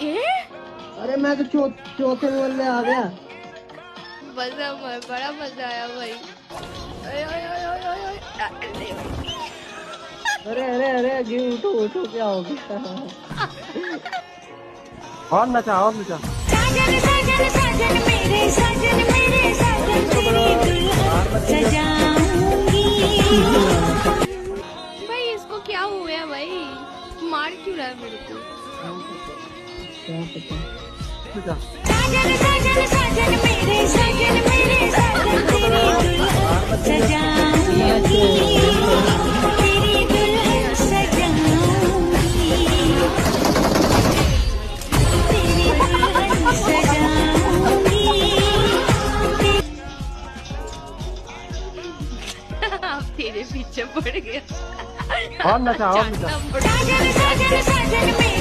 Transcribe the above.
ये अरे मैं तो चौथे मोल में आ गया। मजा, बड़ा मजा आया भाई। ओए ओए ओए ओए ओए, अरे अरे अरे जी उठो उठो, क्या हो गया? और नचा और नचा। साजन साजन साजन मेरे साजन मेरे साजन तेरी दुल्हन सजाऊंगी। भाई इसको क्या हो गया भाई, मार क्यों रहा है मेरे को? क्या पता। नचा। साजन साजन साजन मेरे साजन साजन तेरी दुल्हन सजाऊंगी। तेरी दुल्हन सजाऊंगी। तेरी दुल्हन सजाऊंगी। अब तेरे पीछे पड़ गया। और नचा और नचा। चाटना पड़- साजन साजन साजन